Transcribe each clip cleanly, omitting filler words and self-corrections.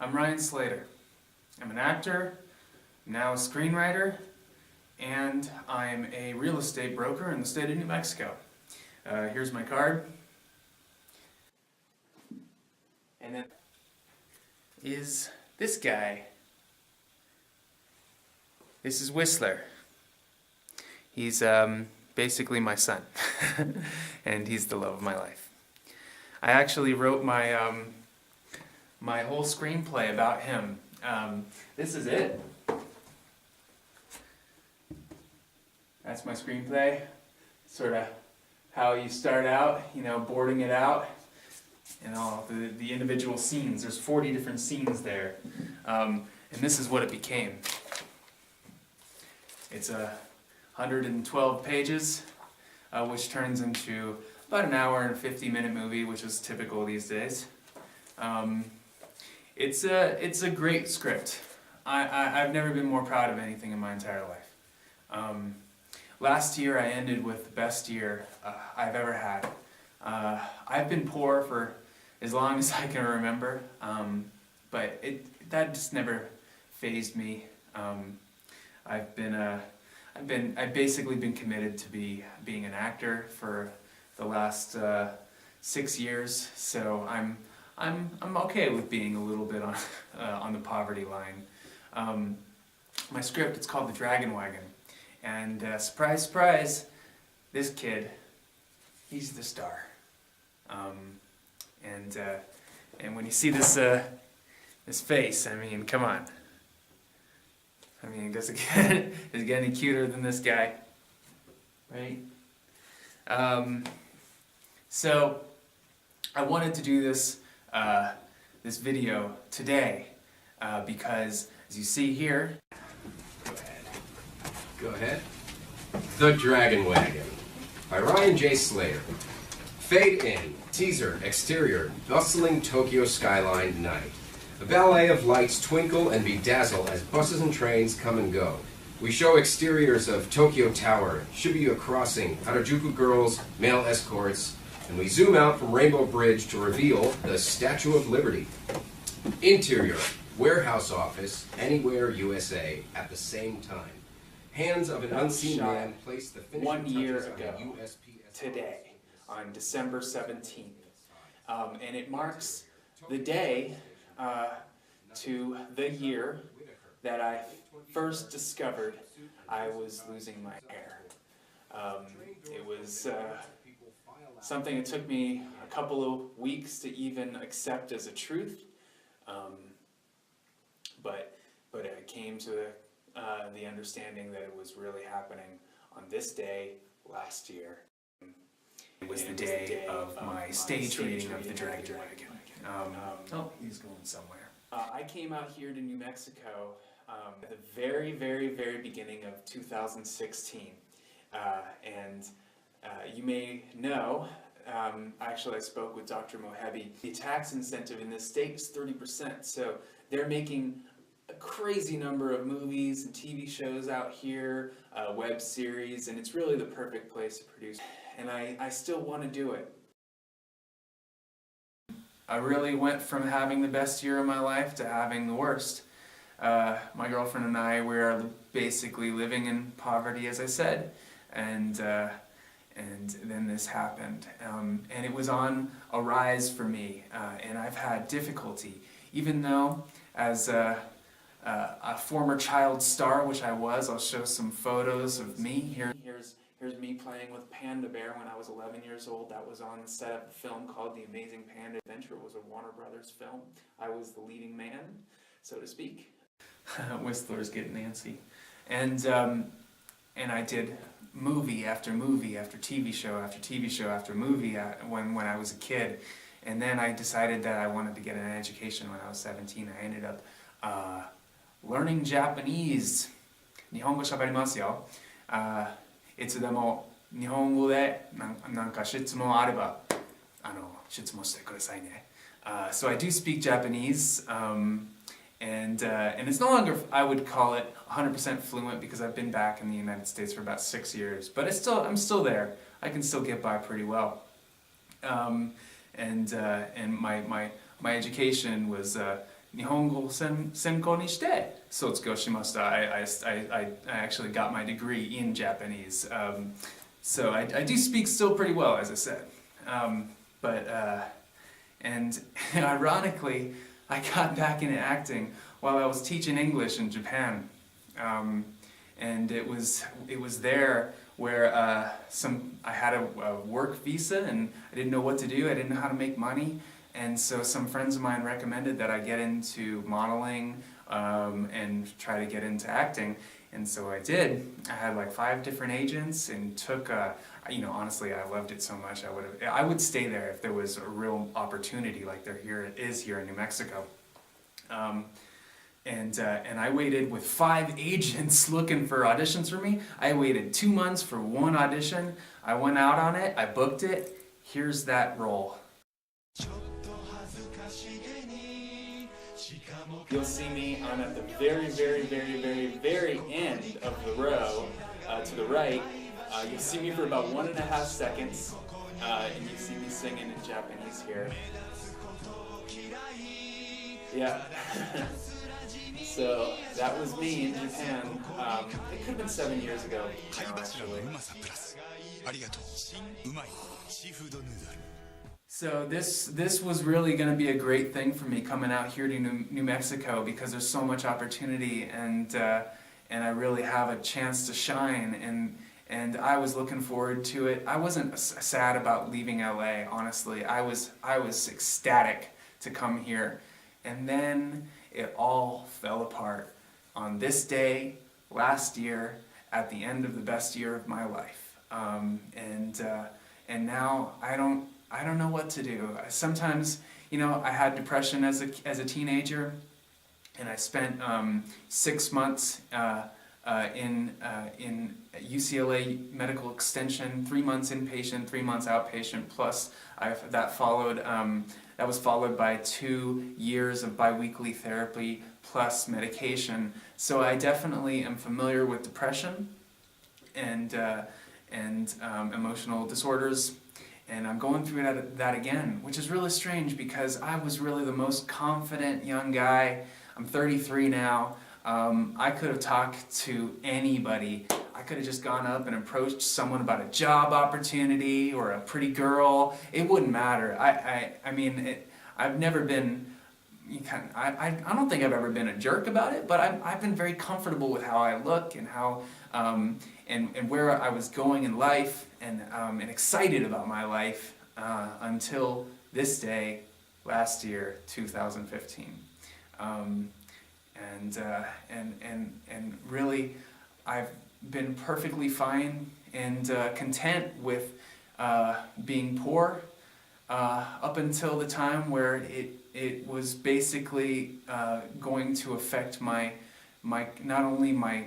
I'm Ryan Slater. I'm an actor, now a screenwriter, and I'm a real estate broker in the state of New Mexico. Here's my card. And then is this guy. This is Whistler. He's basically my son, and he's the love of my life. I actually wrote my my whole screenplay about him. This is it. That's my screenplay. Sort of how you start out, you know, boarding it out, and all the individual scenes. There's 40 different scenes there, and this is what it became. It's 112 pages, which turns into about an hour and 50-minute movie, which is typical these days. It's a great script. I've never been more proud of anything in my entire life. Last year I ended with the best year I've ever had. I've been poor for as long as I can remember, but that just never fazed me. I've basically been committed to being an actor for the last 6 years, so I'm okay with being a little bit on the poverty line. My script, it's called the Dragon Wagon, and surprise, surprise, this kid, he's the star. And when you see this face, I mean, come on. I mean, does it get any cuter than this guy, right? So I wanted to do this video today because, as you see here, Go ahead. The Dragon Wagon by Ryan J. Slater. Fade in, teaser, exterior, bustling Tokyo skyline night. A ballet of lights twinkle and bedazzle as buses and trains come and go. We show exteriors of Tokyo Tower, Shibuya Crossing, Harajuku girls, male escorts, and we zoom out from Rainbow Bridge to reveal the Statue of Liberty. Interior, warehouse office, anywhere USA, at the same time. Hands of an unseen man place the finishing 1 year touches ago on a USPS today, on December 17th. And it marks the day to the year that I first discovered I was losing my hair. It was something that took me a couple of weeks to even accept as a truth, but I came to the understanding that it was really happening on this day last year. It was the day of my stage reading of the Dragon Wagon. Oh, he's going somewhere. I came out here to New Mexico at the very, very, very beginning of 2016. And you may know, actually I spoke with Dr. Mohebi. The tax incentive in this state is 30%, so they're making a crazy number of movies and TV shows out here, web series, and it's really the perfect place to produce. And I still want to do it. I really went from having the best year of my life to having the worst. My girlfriend and I, we are basically living in poverty, as I said, and then this happened. And it was on a rise for me, and I've had difficulty, even though as a former child star, which I was. I'll show some photos of me. Here's me playing with Panda Bear when I was 11 years old. That was on set of a film called The Amazing Panda Adventure. It was a Warner Brothers film. I was the leading man, so to speak. Whistler's getting antsy. And I did movie after movie after TV show after TV show after movie when I was a kid. And then I decided that I wanted to get an education when I was 17. I ended up learning Japanese. 日本語喋りますよ。いつでも日本語でなんか質問あれば質問してくださいね。So I do speak Japanese, and it's no longer, I would call it 100% fluent because I've been back in the United States for about 6 years, but I'm still there. I can still get by pretty well. And my education was Nihongo senko ni shite sotsukyou shimashita. I actually got my degree in Japanese. So I do speak still pretty well, as I said. And ironically, I got back into acting while I was teaching English in Japan. And it was there where I had a work visa and I didn't know what to do. I didn't know how to make money, and so some friends of mine recommended that I get into modeling and try to get into acting. And so I did. I had like 5 different agents and took. Honestly, I loved it so much. I would stay there if there was a real opportunity like there is here in New Mexico. And I waited with 5 agents looking for auditions for me. I waited 2 months for one audition. I went out on it, I booked it. Here's that role. You'll see me, I'm at the very, very, very, very, very end of the row to the right. You'll see me for about 1.5 seconds, and you see me singing in Japanese here. Yeah. So that was me in Japan. It could have been 7 years ago now, actually. So this was really going to be a great thing for me coming out here to New Mexico, because there's so much opportunity, and I really have a chance to shine, and I was looking forward to it. I wasn't sad about leaving LA, honestly. I was ecstatic to come here, and then it all fell apart on this day last year, at the end of the best year of my life, and now I don't know what to do. Sometimes, I had depression as a teenager, and I spent 6 months in UCLA medical extension, 3 months inpatient, 3 months outpatient. Plus, that was followed by 2 years of biweekly therapy plus medication. So I definitely am familiar with depression and emotional disorders. And I'm going through that again, which is really strange, because I was really the most confident young guy. I'm 33 now. I could have talked to anybody. I could have just gone up and approached someone about a job opportunity or a pretty girl. It wouldn't matter. I've never been. I don't think I've ever been a jerk about it, but I've been very comfortable with how I look and how and where I was going in life, and excited about my life until this day last year, 2015. And really, I've been perfectly fine and content with being poor up until the time where it was basically going to affect my not only my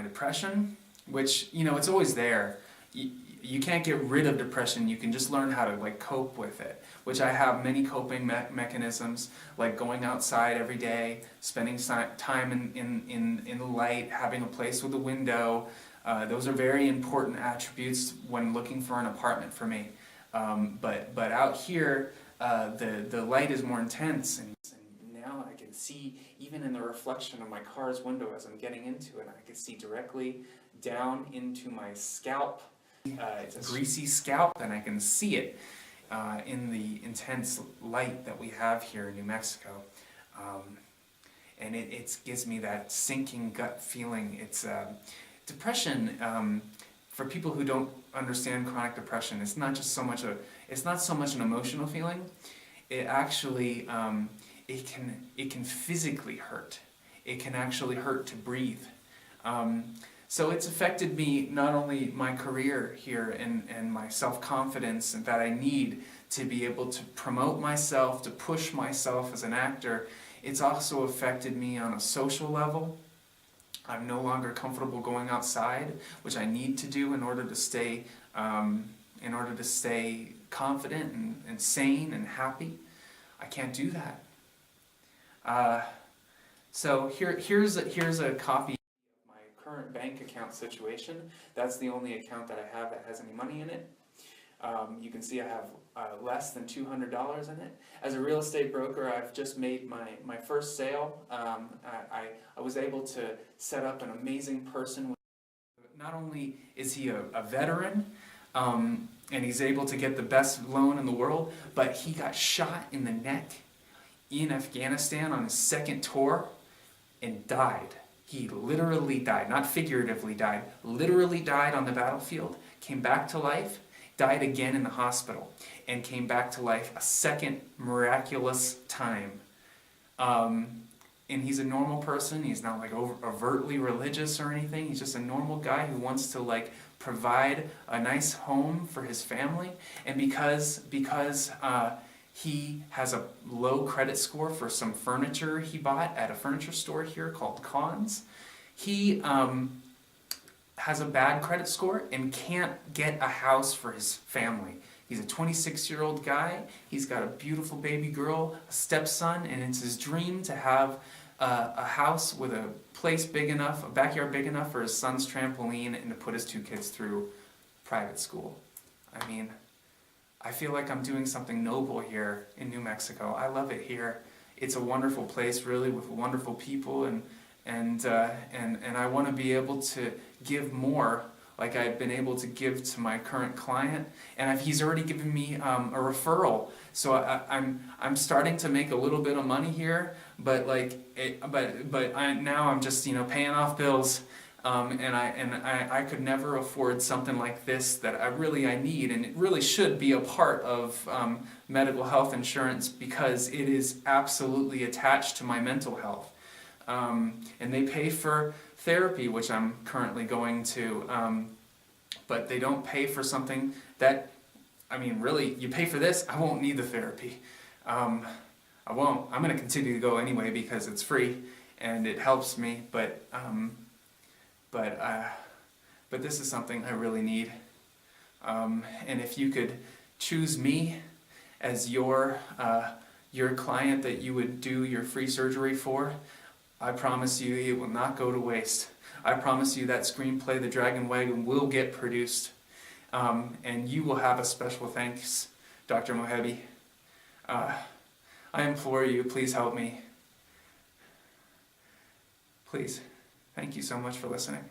depression, which it's always there. You can't get rid of depression. You can just learn how to cope with it, which I have many coping mechanisms, like going outside every day, spending time in the light, having a place with a window. Those are very important attributes when looking for an apartment for me. But out here, the light is more intense, and now I can see, even in the reflection of my car's window as I'm getting into it, I can see directly down into my scalp. It's a greasy scalp, and I can see it in the intense light that we have here in New Mexico. And it gives me that sinking gut feeling. It's depression. For people who don't understand chronic depression, it's not so much an emotional feeling. It actually it can physically hurt. It can actually hurt to breathe. So it's affected me, not only my career here and my self-confidence that I need to be able to promote myself, to push myself as an actor. It's also affected me on a social level. I'm no longer comfortable going outside, which I need to do in order to stay confident and sane and happy. I can't do that. So here's a copy of my current bank account situation. That's the only account that I have that has any money in it. You can see I have less than $200 in it. As a real estate broker, I've just made my first sale. I was able to set up an amazing person. Not only is he a veteran, and he's able to get the best loan in the world, but he got shot in the neck in Afghanistan on his second tour and died. He literally died, not figuratively died, literally died on the battlefield, came back to life, died again in the hospital, and came back to life a second miraculous time. And he's a normal person. He's not like overtly religious or anything. He's just a normal guy who wants to like provide a nice home for his family. And because he has a low credit score for some furniture he bought at a furniture store here called Cons, he has a bad credit score and can't get a house for his family. He's a 26-year-old guy. He's got a beautiful baby girl, a stepson, and it's his dream to have a house with a place big enough, a backyard big enough for his son's trampoline, and to put his 2 kids through private school. I mean, I feel like I'm doing something noble here in New Mexico. I love it here. It's a wonderful place, really, with wonderful people, and I want to be able to give more, like I've been able to give to my current client, and he's already given me a referral. So I'm starting to make a little bit of money here, but now I'm just paying off bills, and I could never afford something like this that I need, and it really should be a part of medical health insurance because it is absolutely attached to my mental health. And they pay for therapy, which I'm currently going to, but they don't pay for something that, really, you pay for this, I won't need the therapy. I won't. I'm going to continue to go anyway because it's free and it helps me, but this is something I really need. And if you could choose me as your client that you would do your free surgery for, I promise you it will not go to waste. I promise you that screenplay, The Dragon Wagon, will get produced. And you will have a special thanks, Dr. Mohebi. I implore you, please help me. Please. Thank you so much for listening.